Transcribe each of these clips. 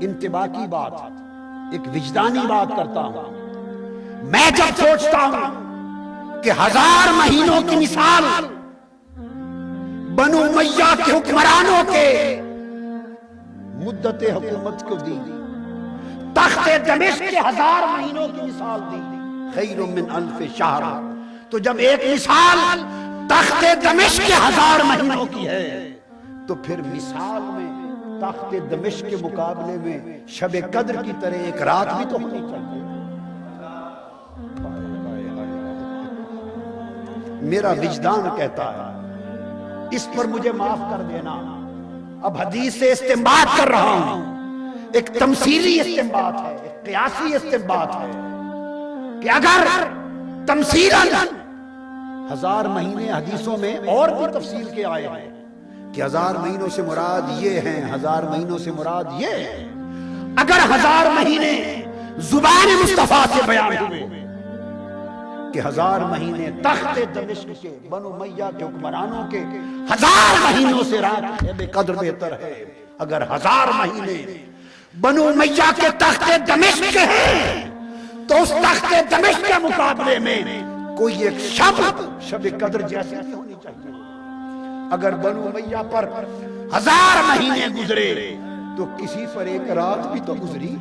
انتباہ کی بات، ایک وجدانی بات کرتا ہوں. میں جب سوچتا ہوں کہ 1000 مہینوں کی مثال بنو امیہ کے حکمرانوں کے مدت حکومت کو دی، تخت دمشق کے 1000 مہینوں کی مثال دی، خیر من 1000 شہر. تو جب ایک مثال تخت دمشق کے 1000 مہینوں کی ہے تو پھر مثال میں تخت دمشق کے مقابلے میں شب قدر کی طرح ایک رات بھی تو ہونی چاہیے. میرا وجدان کہتا ہے، اس پر مجھے معاف کر دینا. اب حدیث سے استنباط کر رہا ہوں، ایک تمثیلی استنباط ہے، ایک قیاسی استنباط ہے کہ اگر تمثیلاً 1000 مہینے حدیثوں میں اور بھی تفصیل کے آئے ہیں کہ 1000 مہینوں سے مراد یہ ہیں، 1000 مہینوں سے مراد یہ ہے. اگر 1000 مہینے زبان مصطفیٰ سے بیان ہوئے کہ 1000 مہینے تخت دمشق کے بنو امیہ کے حکمرانوں کے 1000 مہینوں سے رات بے قدر بہتر ہے، اگر 1000 مہینے بنو امیہ کے تخت دمشق کے ہیں تو اس تخت دمشق کے مقابلے میں کوئی ایک شب قدر جیسی نہیں ہونی چاہیے. اگر بنو امیہ پر 1000 مہینے گزرے تو کسی پر ایک رات بھی تو گزری.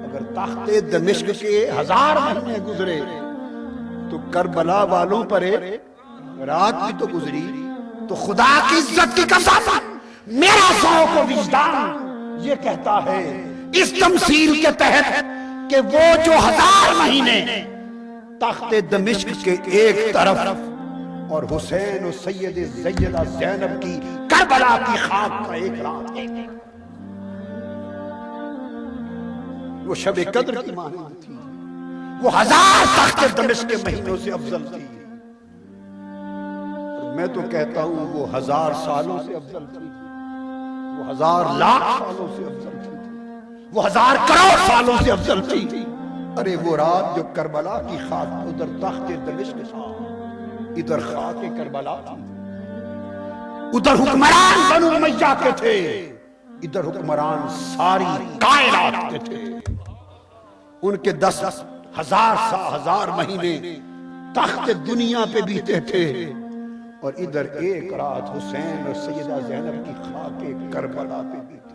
اگر تخت دمشق کے 1000 مہینے گزرے تو کربلا والوں پر ایک رات بھی تو گزری. تو خدا کی عزت کی قسم، میرا ذوق و وجدان یہ کہتا ہے اس تمثیل کے تحت کہ وہ جو 1000 مہینے تخت دمشق کے ایک طرف اور حسین و سیدہ زینب کی کربلا کی خاک کا ایک رات ہے، وہ شب قدر کی مانند تھی، وہ 1000 تخت دمشق کے مہینوں سے افضل تھی. اور میں تو کہتا ہوں وہ 1000 سالوں سے افضل تھی، وہ 1000 لاکھ سالوں سے افضل تھی، وہ 1000 کروڑ سالوں سے افضل تھی. ارے وہ رات جو کربلا کی خاک، ادھر تخت دمشق تھا، ادھر خاک کربلا تھی، ادھر حکمران بنو امیہ کے تھے، ادھر حکمران ساری کائنات کے تھے. ان کے 10,000 مہینے تخت دنیا پہ بیتے تھے، اور ادھر ایک رات حسین اور سیدہ زینب کی خاک کربلا پہ بیتی.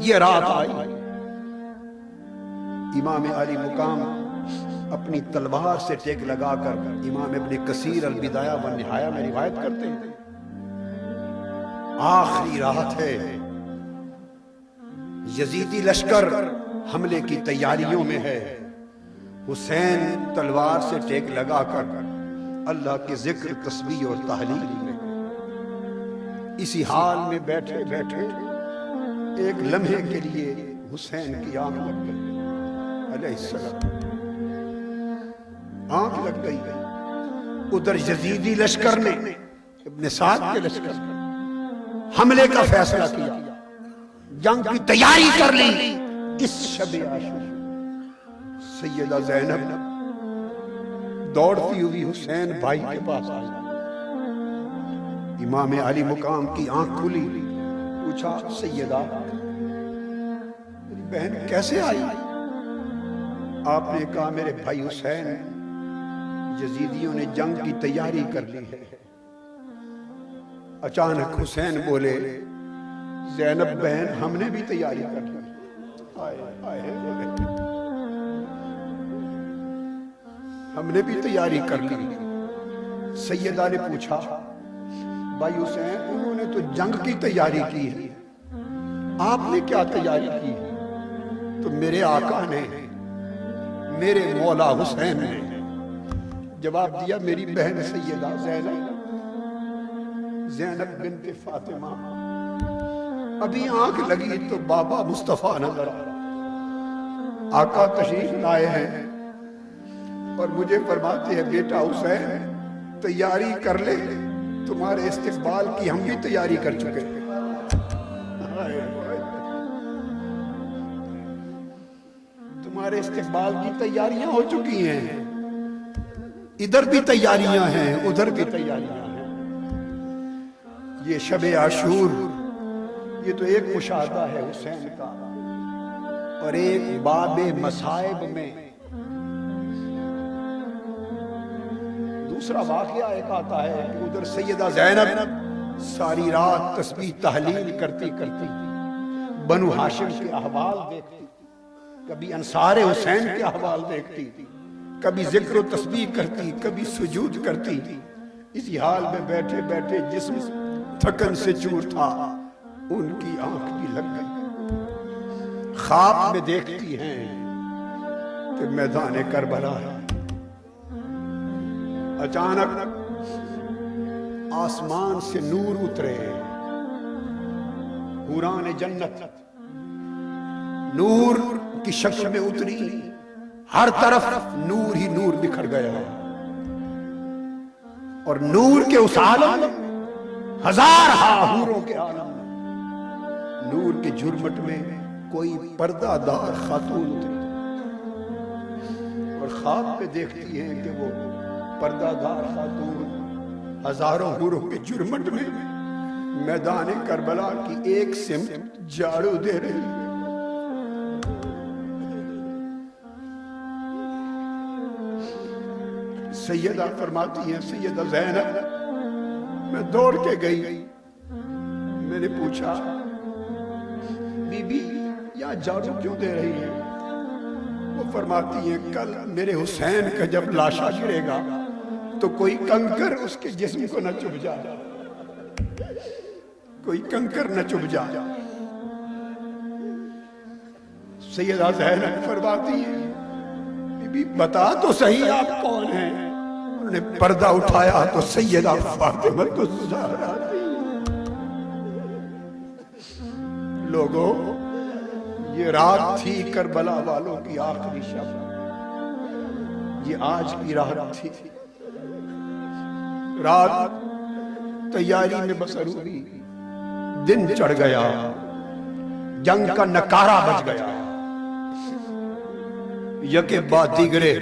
یہ رات آئی، امام علی مقام اپنی تلوار سے ٹیک لگا کر امام ابن کثیر البدایہ والنہایہ میں روایت کرتے ہیں، آخری رات ہے، یزیدی لشکر حملے کی تیاریوں میں ہے، حسین تلوار سے ٹیک لگا کر اللہ کے ذکر، تسبیح اور تحلیل میں، اسی حال میں بیٹھے بیٹھے ایک لمحے کے لیے حسین کی آنکھ لگ گئی علیہ السلام، آنکھ لگ گئی. ادھر یزیدی لشکر نے، ابن سعد کے لشکر حملے کا فیصلہ کیا، جنگ کی تیاری کر لی. اس شب عاشور سیدہ زینب دوڑتی ہوئی حسین بھائی کے پاس آئی، امام علی مقام کی آنکھ کھلی، پوچھا سیدہ میری بہن کیسے آئی؟ آپ نے کہا میرے بھائی حسین، یزیدیوں نے جنگ کی تیاری کر لی ہے. اچانک حسین بولے زینب بہن ہم نے بھی تیاری کر لی. ہم نے بھی تیاری کر لی. سیدہ نے پوچھا بھائی حسین انہوں نے تو جنگ کی تیاری کی ہے، آپ نے کیا تیاری کی؟ تو میرے آقا نے، میرے مولا حسین نے جواب دیا میری بہن سیدہ زینب بنت فاطمہ ابھی آنکھ لگی تو بابا مصطفیٰ نظر آقا تشریف لائے ہیں اور مجھے فرماتے ہیں بیٹا حسین تیاری کر لے، تمہارے استقبال کی ہم بھی تیاری کر چکے. تمہارے استقبال کی تیاریاں ہو چکی ہیں، ادھر بھی تیاریاں ہیں ادھر بھی تیاریاں ہیں. یہ شب عاشور یہ تو ایک مشاہدہ ہے حسین کا، اور ایک باب مصائب میں دوسرا واقعہ ایک آتا ہے کہ ادھر سیدہ زینب ساری رات تسبیح تحلیل کرتی کرتی بنو ہاشم کے احوال دیکھتی، کبھی انصار حسین کے احوال دیکھتی، کبھی ذکر و تسبیح کرتی، کبھی سجود کرتی۔ اسی حال میں بیٹھے بیٹھے جسم تھکن سے چور تھا، ان کی آنکھ بھی لگ گئی، خواب میں دیکھتی ہیں کہ میدان کربلا ہے۔ اچانک آسمان سے نور اترے، حوران جنت نور کی شکل میں اتری، ہر طرف نور ہی نور بکھر گیا، اور نور کے اس عالم میں ہزار حوروں کے عالم میں نور کے جھرمٹ میں کوئی پردہ دار خاتون اتری، اور خواب میں دیکھتی ہیں کہ وہ پردہ دار خاتون ہزاروں حوروں کے جھرمٹ میں میدان کربلا کی ایک سمت جھاڑو دے رہی ہے۔ سیدہ فرماتی ہیں، سیدہ زینب میں دوڑ کے گئی، میں نے پوچھا بی بی یہاں جھاڑو کیوں دے رہی ہے؟ وہ فرماتی ہیں کل میرے حسین کا جب لاشا گرے گا تو کوئی کنکر اس کے جسم کو نہ چبھ جائے، کوئی کنکر نہ چبھ جائے۔ سیدہ زینب فرماتی ہیں بی بی بتا تو صحیح آپ کون ہیں؟ انہوں نے پردہ اٹھایا تو سیدہ فاطمہ الزہرا تھی۔ لوگوں یہ رات تھی کربلا والوں کی آخری شب، یہ آج کی رات تھی، رات تیاری میں بسر ہوئی، دن چڑھ گیا، جنگ کا نکارہ بج گیا، یکے بعد دیگرے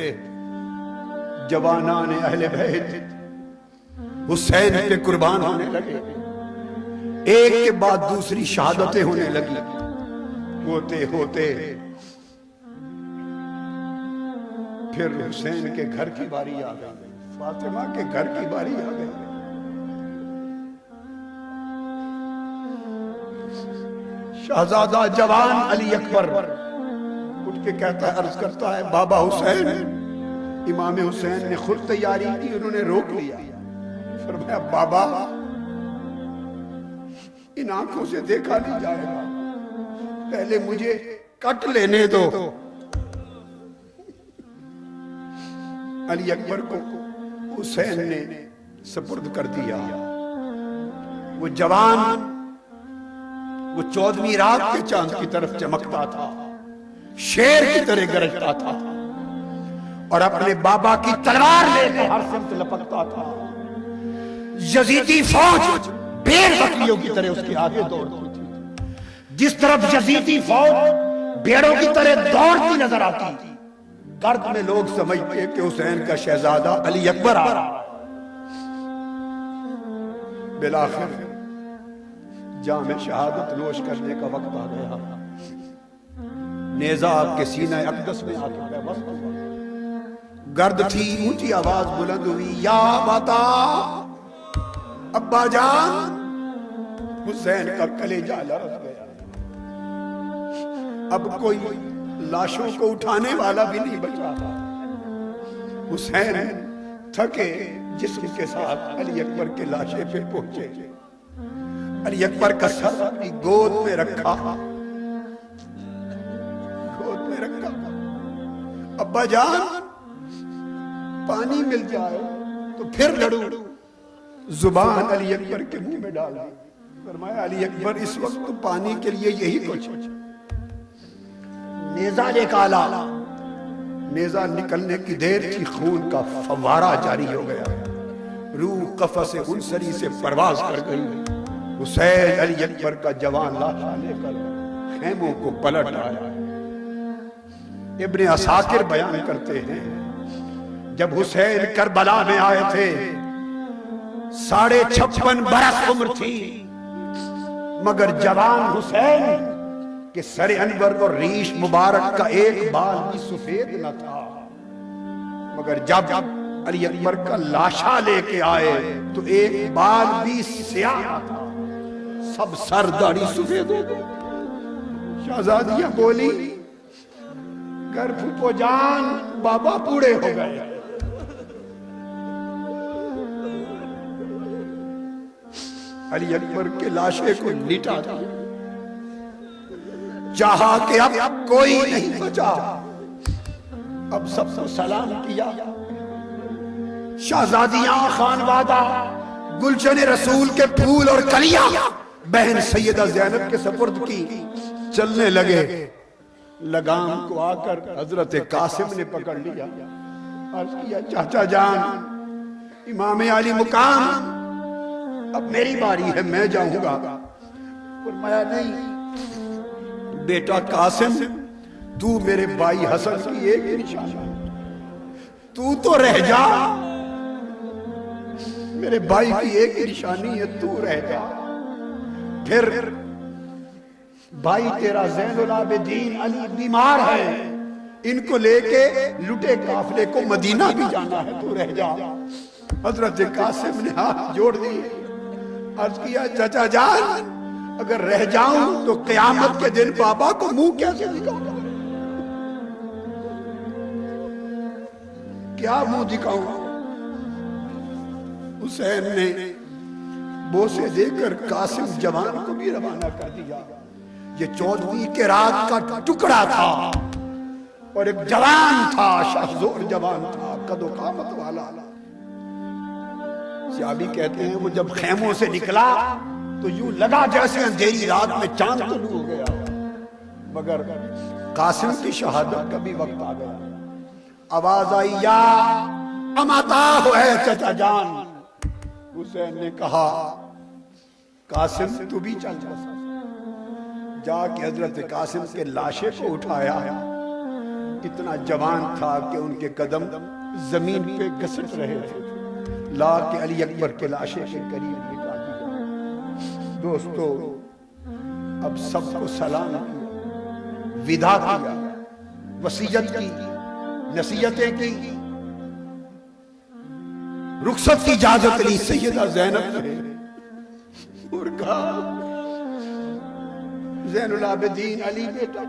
جوانان اہل بیت حسین پہ قربان ہونے لگے، ایک کے بعد دوسری شہادتیں ہونے لگی، ہوتے ہوتے پھر حسین کے گھر کی باری آ گئی، فاطمہ کے گھر کی باری آ گئی۔ شہزادہ جوان علی اکبر اٹھ کے کہتا ہے، عرض کرتا ہے بابا حسین، امام حسین نے خود تیاری کی، انہوں نے روک لیا، فرمایا بابا ان آنکھوں سے دیکھا نہیں جائے گا، پہلے مجھے کٹ لینے دو۔ علی اکبر کو حسین نے سپرد کر دیا، وہ جوان وہ 14ویں رات کے چاند کی طرف چمکتا تھا، شیر کی طرح گرجتا تھا، اور اپنے بابا کی تلوار لے کر ہر سمت لپکتا تھا۔ یزیدی فوج بیر بکریوں کی طرح اس کے آگے دوڑتی تھی، جس طرف یزیدی فوج بیڑوں کی طرح دوڑتی نظر آتی، گرد میں لوگ سمجھتے کہ حسین کا شہزادہ علی اکبر آ رہا ہے۔ بالآخر جام شہادت نوش کرنے کا وقت آ گیا، نیزہ آپ کے سینہ اقدس میں آ کے پیوست ہوا، گرد تھی، اونچی آواز بلند ہوئی، یا باتا ابا جان۔ حسین کا کلیجہ لرز گیا، اب کوئی لاشوں کو اٹھانے والا بھی نہیں بچا تھا۔ حسین تھکے جسم کے ساتھ علی اکبر کے لاشے پہ پہنچے، علی اکبر کا سر اپنی گود میں رکھا، گود میں رکھا، ابا جان پانی مل جائے تو پھر لڑوں۔ زبان علی اکبر کے منہ میں ڈالا، فرمایا علی اکبر اس وقت تو پانی کے لیے یہی کچھ۔ نیزہ نکالا، نیزہ نکلنے کی دیر تھی، خون کا فوارہ جاری ہو گیا، روح قفس انصری سے پرواز کر گئی۔ حسین علی اکبر کا جوان لاشا لے کر خیموں کو پلٹ آیا۔ ابن عساکر بیان کرتے ہیں جب حسین کربلا میں آئے تھے 56.5 برس عمر تھی، مگر جوان حسین کہ سر انور اور ریش مبارک کا ایک بال بھی سفید نہ تھا، مگر جب علی اکبر کا لاشا لے کے آئے تو ایک بال بھی سیاہ نہ تھا، سب سر داڑھی سفید ہو گئی۔ شہزادیاں بولی گر پھوپھو جان بابا بوڑھے ہو گئے۔ علی اکبر کے لاشے کو لٹا دیا، چاہا کہ اب کوئی نہیں بچا، اب سب کو سلام کیا۔ شہزادیاں خانوادہ گلشن رسول کے پھول اور کلیاں بہن سیدہ زینب کے سپرد کی، چلنے لگے۔ لگام کو آ کر حضرت قاسم نے پکڑ لیا، عرض کیا چاچا جان امام علی مقام اب میری باری ہے، میں جاؤں گا۔ فرمایا نہیں بیٹا قاسم، تو میرے بھائی حسن کی ایک نشانی، تو تو رہ جا، میرے بھائی کی ایک نشانی ہے، تو رہ جا۔ پھر بھائی تیرا زین العابدین علی بیمار ہے، ان کو لے کے لٹے قافلے کو مدینہ بھی جانا ہے، تو رہ جا۔ حضرت قاسم نے ہاتھ جوڑ دیے، عرض کیا چچا جان اگر رہ جاؤں تو قیامت کے دن بابا کو منہ کیسے دکھاؤں، کیا منہ دکھاؤں؟ حسین نے بوسے دے کر قاسم جوان کو بھی روانہ کر دیا۔ یہ 14ویں کے رات کا ٹکڑا تھا اور ایک جوان تھا، شہزور جوان تھا، قد و قامت والا۔ صحابی کہتے ہیں وہ جب خیموں سے نکلا تو یوں لگا جیسے اندھیری رات میں چاند طلوع ہو گیا، مگر قاسم کی شہادت کا بھی وقت آ گیا۔ آواز آئی یا اماتا ہو اے چچا جان۔ حسین نے کہا قاسم تو بھی چل جا۔ جا کے حضرت قاسم کے لاشے کو اٹھایا، اتنا جوان تھا کہ ان کے قدم زمین پہ گھسٹ رہے تھے، لا کے علی اکبر کے لاشے کے قریب لٹا دیا۔ دوستو اب سب کو سلام کیا، ودا کیا، وصیت کی، نصیحتیں کی، رخصت کی اجازت لی سیدہ زینب نے اور کہا زین العابدین علی بیٹا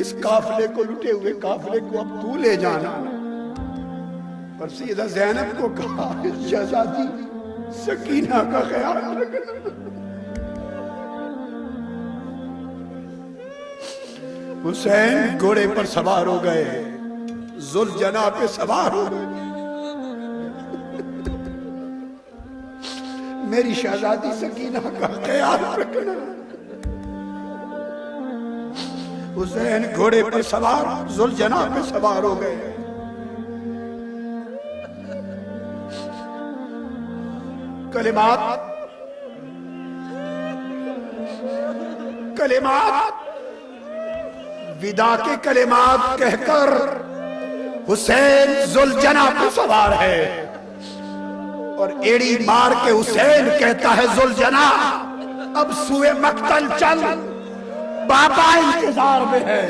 اس قافلے کو، لٹے ہوئے قافلے کو اب تو لے جانا۔ پر سیدہ زینب کو کہا شہزادی سکینہ کا خیال رکھنا۔ حسین گھوڑے پر سوار ہو گئے، ذوالجناح پہ سوار ہو گئے۔ میری شہزادی سکینہ کا خیال رکھنا۔ حسین گھوڑے پر سوار ذوالجناح پہ سوار ہو گئے۔ کلمات ودا کے کلمات کہہ کر حسین ذوالجناح پہ سوار ہے، اور ایڑی مار کے حسین کہتا ہے ذوالجناح اب سوئے مقتل چل، بابا انتظار میں ہے،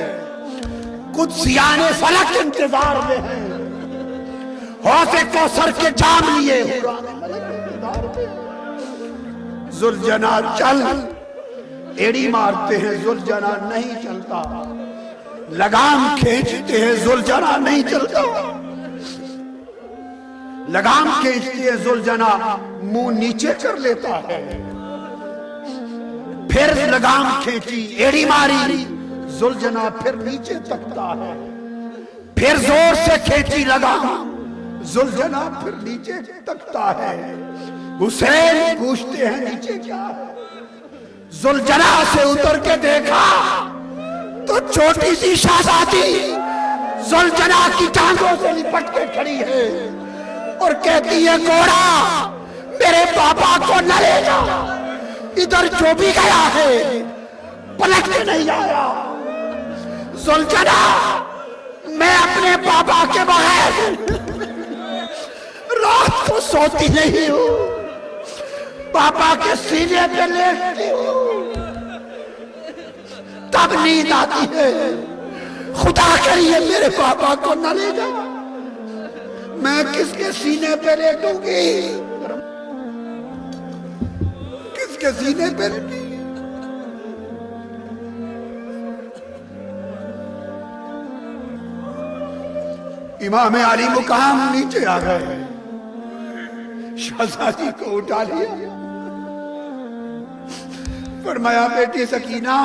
قدسیان فلک انتظار میں ہے، حوض کوثر کے جام لیے ذوالجناح چل۔ ایڑی مارتے ہیں ذوالجناح نہیں چلتا، لگام کھینچتے ہیں ذوالجناح نہیں چلتا، لگام کھینچتے ہیں ذوالجناح منہ نیچے کر لیتا ہے، پھر لگام کھینچی ایڑی ماری ذوالجناح پھر نیچے تکتا ہے، پھر زور سے کھینچی لگام ذوالجناح پھر نیچے تکتا ہے۔ حسین پوچھتے ہیں نیچے کیا ہے؟ ذوالجناح سے اتر کے دیکھا تو چھوٹی سی شہزادی ذوالجناح کی ٹانگوں سے لپٹ کے کھڑی ہے اور کہتی ہے گھوڑا میرے پاپا کو نہ لے جا، ادھر جو بھی گیا ہے پلٹ کے نہیں آیا۔ ذوالجناح میں اپنے پاپا کے بغیر رات کو سوتی نہیں ہوں، پاپا کے سینے پہ لیٹتی ہوں، تب نیند آتی ہے۔ خدا کریے میرے پاپا کو نہ لے جا، میں کس کے سینے پہ لیٹوں گی؟ کس کے سینے پہ لیٹوں گی؟ امام علی مقام نیچے آ گئے، شہزادی کو اٹھا لیا، فرمایا بیٹی سکینہ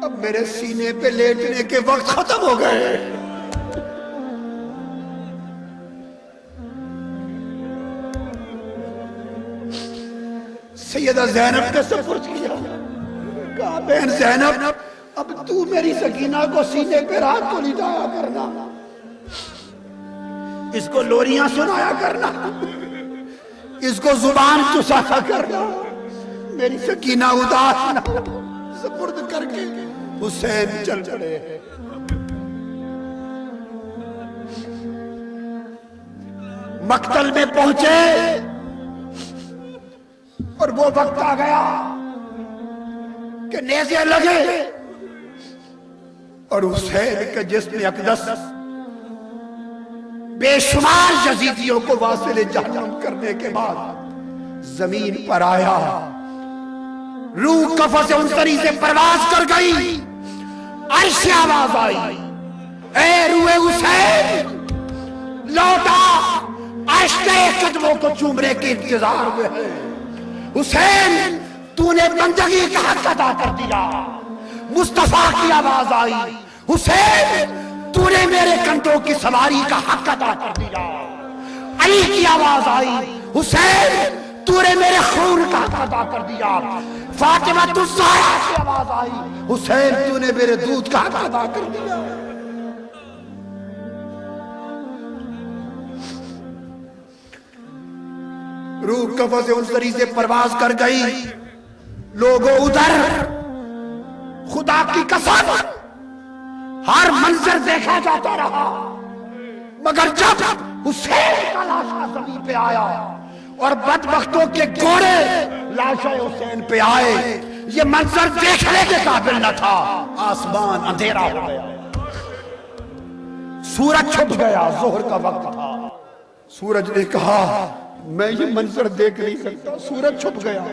اب میرے سینے پہ لیٹنے کے وقت ختم ہو گئے۔ سیدہ زینب کے سپرد کیا، کہا بہن زینب اب تو میری سکینہ کو سینے پہ رات کو لٹایا کرنا، اس کو لوریاں سنایا کرنا، اس کو زبان چسایا کرنا، میری سکینہ اداس نہ ہو۔ سپرد کر کے حسین چل پڑے۔ مقتل میں پہنچے اور وہ وقت آ گیا کہ نیزے لگے اور حسین کے جسم اقدس بے شمار یزیدیوں کو واصل جہنم کرنے کے بعد زمین پر آیا، روح قفس انصری سے پرواز کر گئی، عرش سے آواز آئی، اے روح حسین لوٹا، عرش کے قدموں کو چومنے کے انتظار میں ہے۔ حسین تو نے بندگی کا حق ادا کر دیا۔ مصطفیٰ کی آواز آئی، حسین تو نے میرے کندھوں کی سواری کا حق ادا کر دیا۔ علی کی آواز آئی، حسین تو نے میرے خون کا حق ادا کر دیا۔ فاطمہ الزہرا کی آواز آئی، حسین تو نے میرے دودھ کا حق ادا کر دیا۔ روح قفس انصری سے پرواز کر گئی، لوگوں ادھر خدا کی قسم ہر منظر دیکھا جاتا رہا، مگر جب حسین کا لاشا زمین پہ آیا اور بدبختوں کے گھوڑے لاشا حسین پہ آئے، یہ منظر دیکھنے کے قابل نہ تھا۔ آسمان اندھیرا ہو گیا، سورج چھپ گیا، ظہر کا وقت تھا۔ سورج نے کہا میں یہ منظر دیکھ نہیں سکتا، سورج چھپ گیا،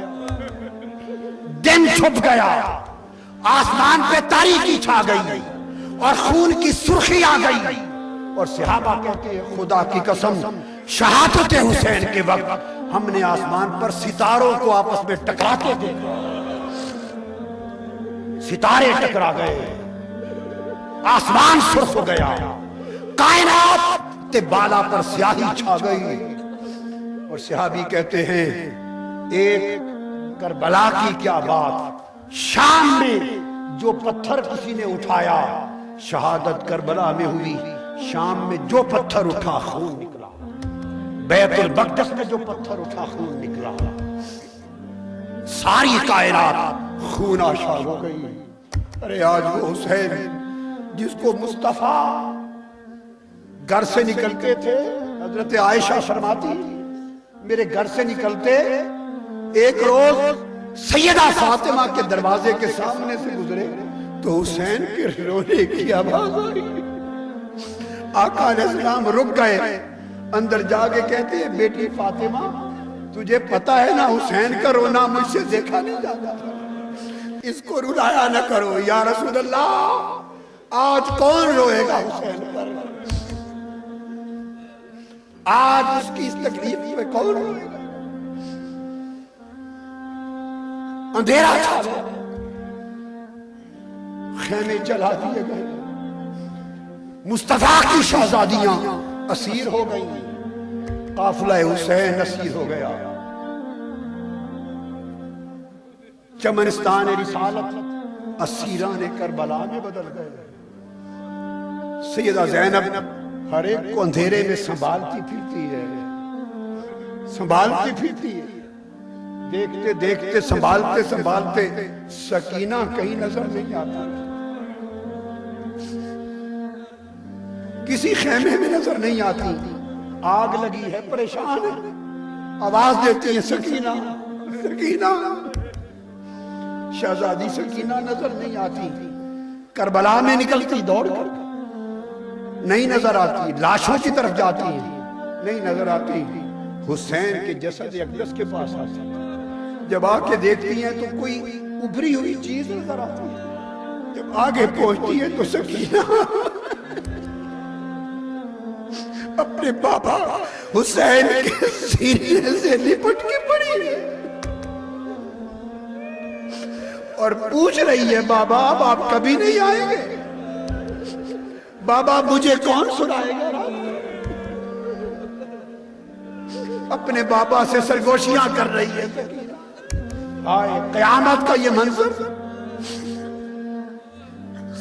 دن چھپ گیا، آسمان پہ تاریکی چھا گئی اور خون کی سرخی آ گئی، اور صحابہ کہتے ہیں خدا کی قسم شہادت حسین کے وقت ہم نے آسمان پر ستاروں کو آپس میں ٹکراتے دیکھا، ستارے ٹکرا گئے، آسمان سرخ ہو گیا، کائنات کے بالا پر سیاہی چھا گئی۔ اور صحابی کہتے ہیں ایک کربلا کی کیا بات، شام میں جو پتھر کسی نے اٹھایا شہادت کربلا میں ہوئی، شام میں جو پتھر اٹھا خون نکلا، بیت المقدس میں جو پتھر اٹھا خون نکلا، ساری کائنات خون آشا ہو گئی۔ ارے آج وہ حسین جس کو مصطفیٰ گھر سے نکلتے تھے، حضرت عائشہ فرماتی میرے گھر سے نکلتے ایک روز سیدہ فاطمہ کے دروازے کے سامنے سے گزرے تو حسین کے رونے کی آواز آئی، آقا علیہ السلام رک گئے، اندر جا کے کہتے ہیں بیٹی فاطمہ تجھے پتا ہے نا حسین کا رونا مجھ سے دیکھا نہیں جاتا، اس کو رلایا نہ کرو یا رسول اللہ، آج کون روئے گا حسین پر، آج اس کی اس تکلیف میں کون روئے گا؟ اندھیرا چھا گیا، خیمے جلا دیے گئے، مصطفیٰ کی شہزادیاں اسیر ہو گئیں، قافلہ حسین اسیر ہو گیا، چمنستان رسالت اسیران کربلا میں بدل گئے۔ سیدہ زینب ہر ایک کو اندھیرے میں سنبھالتی پھرتی ہے، سنبھالتی پھرتی ہے، دیکھتے دیکھتے سنبھالتے سنبھالتے سکینہ کہیں نظر نہیں آتا، کسی خیمے میں نظر نہیں آتی، آگ لگی ہے، پریشان ہے، آواز دیتی ہے سکینہ سکینہ، شہزادی سکینہ نظر نہیں آتی، کربلا میں نکلتی دوڑ کر، نہیں نظر آتی، لاشوں کی طرف جاتی ہیں، نہیں نظر آتی، حسین کے جسد اقدس کے پاس آتی، جب آ کے دیکھتی ہیں تو کوئی ابھری ہوئی چیز نظر آتی ہے، جب آگے پہنچتی ہے تو سکینہ اپنے بابا حسین کے سینے سے لپٹ کے پڑی ہے اور پوچھ رہی ہے، بابا اب آپ کبھی نہیں آئیں گے؟ بابا مجھے کون سنائے گا؟ اپنے بابا سے سرگوشیاں کر رہی ہے۔ آئے قیامت کا یہ منظر،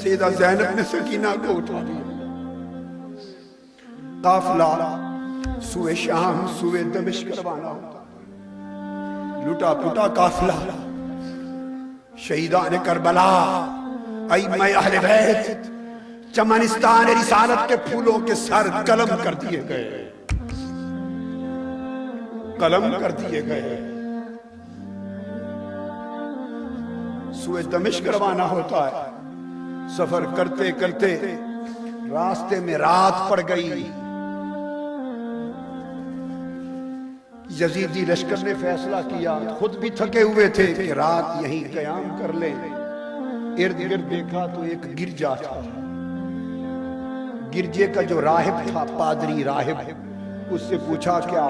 سیدہ زینب نے سکینہ کو اٹھا دیا، قافلہ سوئے شام سوئے دمشق روانہ ہوتا، لٹا پٹا قافلہ، شہیدان کربلا، ائمہ اہل بیت، چمنستان رسالت کے پھولوں کے سر قلم کر دیے گئے، قلم کر دیے گئے، سوئے دمشق روانہ ہوتا ہے، سفر کرتے کرتے راستے میں رات پڑ گئی، یزیدی لشکر نے فیصلہ کیا، خود بھی تھکے ہوئے تھے کہ رات یہیں قیام کر لیں، ارد گرد دیکھا تو ایک گرجا تھا، گرجے کا جو راہب تھا، پادری راہب، اس سے پوچھا کیا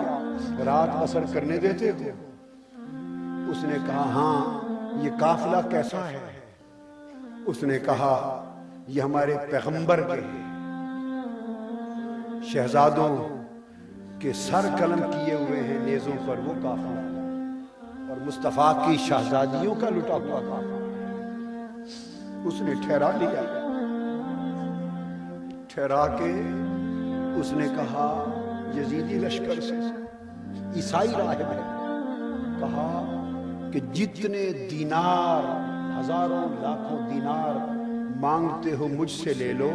رات بسر کرنے دیتے ہو؟ اس نے کہا ہاں، یہ قافلہ کیسا ہے؟ اس نے کہا یہ ہمارے پیغمبر کے شہزادوں کے سر قلم کیے ہوئے ہیں نیزوں پر، وہ قافلہ، اور مصطفیٰ کی شہزادیوں کا لٹا ہوا قافلہ۔ اس نے ٹھہرا لیا، ٹھہرا کے اس نے کہا یزیدی لشکر سے، عیسائی راہب ہے، کہا کہ جتنے دینار، ہزاروں لاکھوں دینار مانگتے ہو مجھ سے لے لو،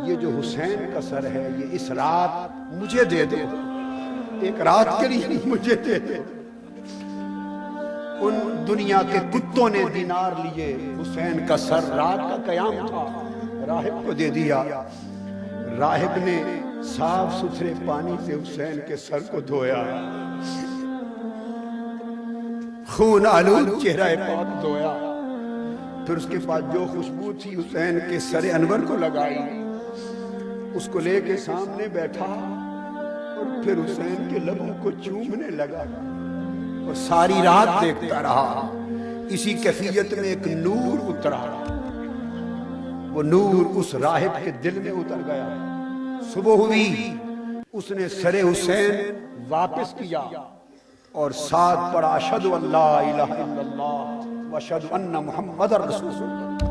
یہ جو حسین کا سر ہے یہ اس رات مجھے دے دو، ایک رات کے لیے مجھے دے دو۔ ان دنیا کے کتوں نے دینار لیے، حسین کا سر، رات کا قیام تھا، راہب کو دے دیا، راہب نے صاف ستھرے پانی سے حسین کے سر کو دھویا، خون آلود چہرہ پاک دھویا، پھر اس کے بعد جو خوشبو تھی حسین کے سر انور کو لگائی، اس کو لے کے سامنے بیٹھا اور پھر حسین کے لبوں کو چومنے لگا اور ساری رات دیکھتا رہا۔ اسی کیفیت میں ایک نور اترا، وہ نور اس راہب کے دل میں اتر گیا، صبح ہوئی، اس نے سر حسین واپس کیا اور ساتھ پڑھا اشہد ان لا الہ الا اللہ واشہد ان محمد رسول اللہ۔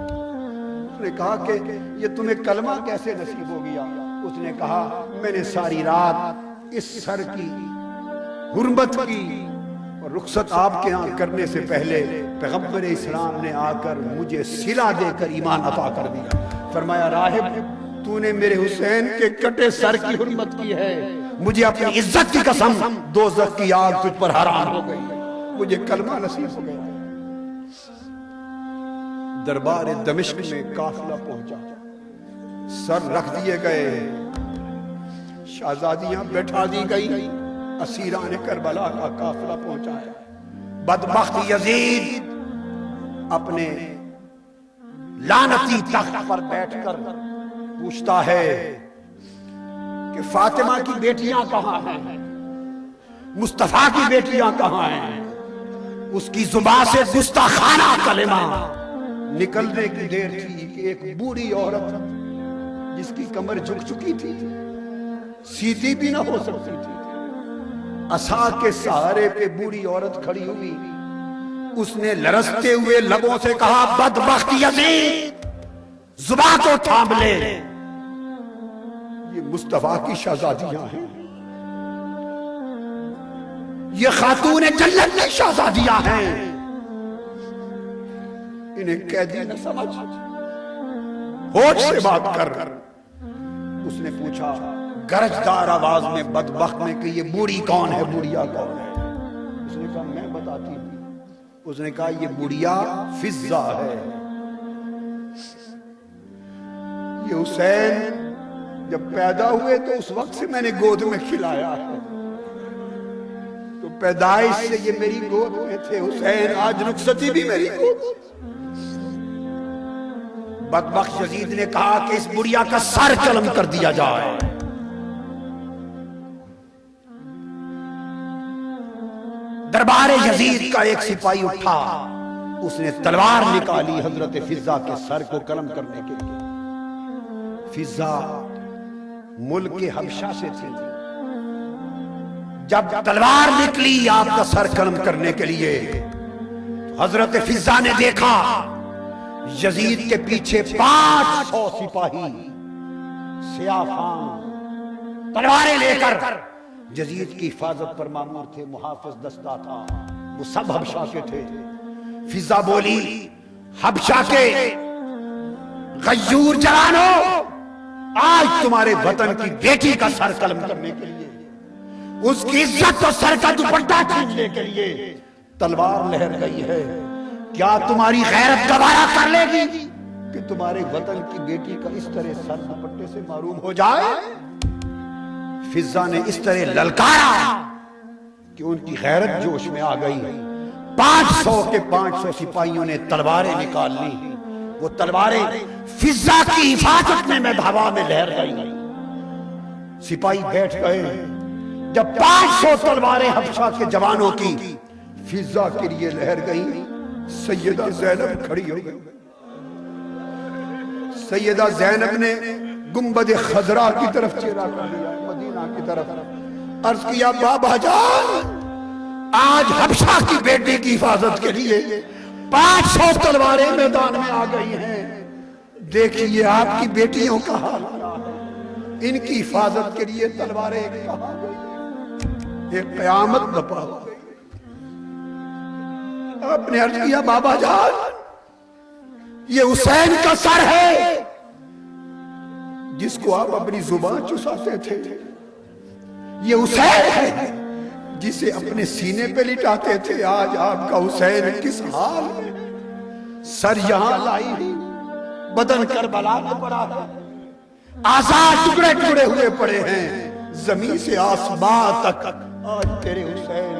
اس نے کہا کہ یہ تمہیں کلمہ کیسے نصیب ہو گیا؟ اس نے کہا میں نے ساری رات اس سر کی حرمت کی، اور رخصت آپ کے ہاں کرنے سے پہلے پیغمبر اسلام نے آ کر مجھے صلہ دے کر ایمان عطا کر دیا۔ فرمایا راہب تو نے میرے حسین کے کٹے سر کی حرمت کی ہے، مجھے اپنی عزت کی قسم دوزخ کی آگ تجھ پر حرام ہو گئی، مجھے کلمہ نصیب ہو گیا۔ دربار دمشق میں قافلہ پہنچا، سر رکھ دیے گئے، شہزادیاں بیٹھا دی گئی، اسیران کربلا کا قافلہ پہنچا ہے۔ بدبخت یزید اپنے لعنتی تخت پر بیٹھ کر پوچھتا ہے کہ فاطمہ کی بیٹیاں کہاں ہیں، مصطفیٰ کی بیٹیاں کہاں ہیں؟ اس کی زبان سے گستاخانہ کلمہ نکلنے کی دیر تھی کہ ایک بوڑھی عورت جس کی کمر جھک چکی تھی، سیدھی بھی نہ ہو سکتی تھی، عصا کے سہارے پہ بوڑھی عورت کھڑی ہوئی، اس نے لرزتے ہوئے لبوں سے کہا بدبخت یزید زبان کو تھام لے، یہ مصطفیٰ کی شہزادیاں ہیں، یہ خاتون جنت کی شہزادیاں ہیں، انہیں قیدی نہ سمجھ، ہوش سے بات کر۔ اس نے پوچھا گرجدار آواز میں بدبخت نے کہ یہ بوڑھی کون ہے، بوڑھیا کون ہے؟ اس نے کہا میں بتاتی ہوں۔ اس نے کہا یہ بوڑھیا فضہ ہے، یہ حسین جب پیدا ہوئے تو اس وقت سے میں نے گود میں کھلایا ہے، تو پیدائش سے یہ میری گود میں تھے حسین، آج رخصتی بھی میری گود میں۔ بدبخت یزید نے کہا کہ اس بڑھیا کا سر قلم کر دیا جائے۔ دربار یزید کا ایک سپاہی اٹھا، اس نے تلوار نکالی حضرت فضہ کے سر کو قلم کرنے کے لیے۔ فضہ ملک حبشہ سے تھی، جب تلوار نکلی آپ کا سر قلم کرنے کے لیے، حضرت فضہ نے دیکھا یزید کے پیچھے 500 سپاہی سیاہ فام تلواریں لے کر یزید کی حفاظت پر مامور تھے، محافظ دستہ تھا، وہ سب حبشہ کے تھے۔ فضہ بولی حبشہ کے غیور جوانوں، آج تمہارے وطن کی بیٹی کا سر قلم کرنے کے لیے، اس کی عزت اور سر کا دوپٹہ کھینچنے کے لیے تلوار لہر گئی ہے۔ کیا تمہاری غیرت گوارا کر لے گی کہ تمہارے وطن کی بیٹی کا اس طرح سر دوپٹے سے معروم ہو جائے؟ فضہ نے اس طرح للکارا کہ ان کی غیرت جوش میں آ گئی۔ 500 کے 500 سپاہیوں نے تلواریں نکال لی، وہ تلواریں فضہ کی حفاظت میں ہوا میں لہر گئی۔ سپاہی بیٹھ گئے، جب 500 تلواریں حبشہ کے جوانوں کی فضہ کے لیے لہر گئی، سیدہ زینب کھڑی ہو گئی۔ سیدہ زینب نے گنبد خضرا کی طرف چہرہ کر لیا، مدینہ کی طرف، عرض کیا بابا جان، آج حبشہ کی بیٹی کی حفاظت کے لیے 500 تلواریں میدان میں آ گئی ہیں، دیکھیے آپ کی بیٹیوں کا حال ہے، ان کی حفاظت کے لیے تلواریں کہاں گئی؟ ایک قیامت بپا ہو گئی۔ آپ نے عرض کیا بابا جان، یہ حسین کا سر ہے جس کو آپ اپنی زبان چساتے تھے، یہ حسین ہے جسے اپنے سینے پہ لٹاتے تھے، آج آپ کا حسین کس حال ہے؟ سر یہاں لائی، بدن کربلا میں پڑا ہے، آزاد ٹکڑے ٹکڑے ہوئے پڑے ہیں، زمین سے آسمان تک آج تیرے حسین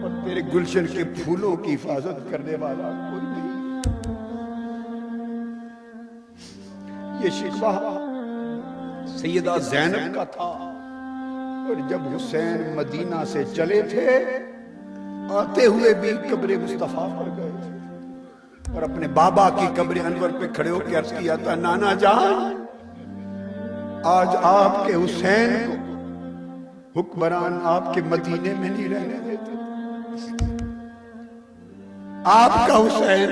اور تیرے گلشن کے پھولوں کی حفاظت کرنے والا کوئی نہیں۔ یہ شکوہ سیدہ زینب کا تھا، اور جب حسین مدینہ سے چلے تھے، آتے ہوئے بھی قبر مصطفیٰ پر گئے تھے، اور اپنے بابا کی قبر انور پہ کھڑے ہو کے عرض کیا تھا، نانا جان، آج آپ کے حسین کو حکمران آپ کے مدینے میں نہیں رہنے دیتے، آپ کا حسین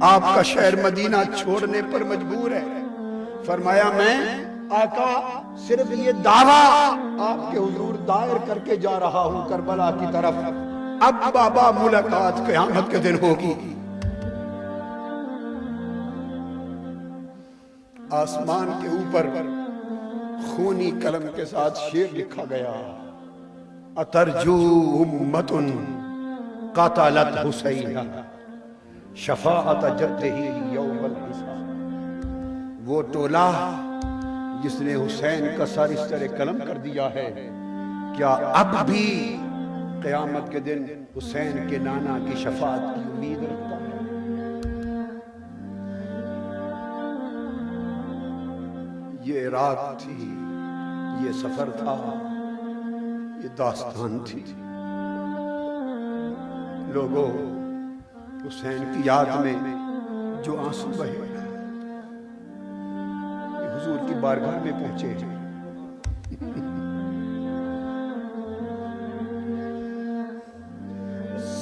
آپ کا شہر مدینہ چھوڑنے پر مجبور ہے۔ فرمایا میں آقا صرف یہ دعویٰ آپ کے حضور دائر کر کے جا رہا ہوں کربلا کی طرف، اب بابا ملاقات قیامت کے دن ہوگی۔ آسمان کے اوپر خونی قلم کے ساتھ شعر لکھا گیا، اترجو امت قاتلت حسین شفاعت جدہ یوم الحساب۔ وہ ٹولہ جس نے حسین کا سر اس طرح قلم کر دیا ہے، کیا اب بھی قیامت کے دن حسین کے نانا کی شفاعت کی امید رکھتا ہے؟ یہ رات تھی، یہ سفر تھا، یہ داستان تھی۔ لوگوں، حسین کی یاد میں جو آنسو بہے حضور کی بارگاہ میں پہنچے ہیں،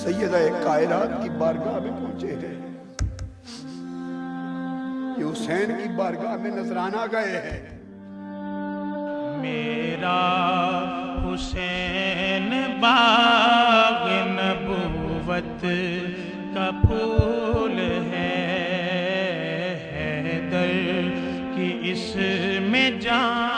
سیدہ کائنات کی بارگاہ میں پہنچے ہیں، یہ حسین کی بارگاہ میں نذرانہ گئے ہیں۔ میرا حسین باغ نبوت کا پھول ہے، حیدر کی اس میں جان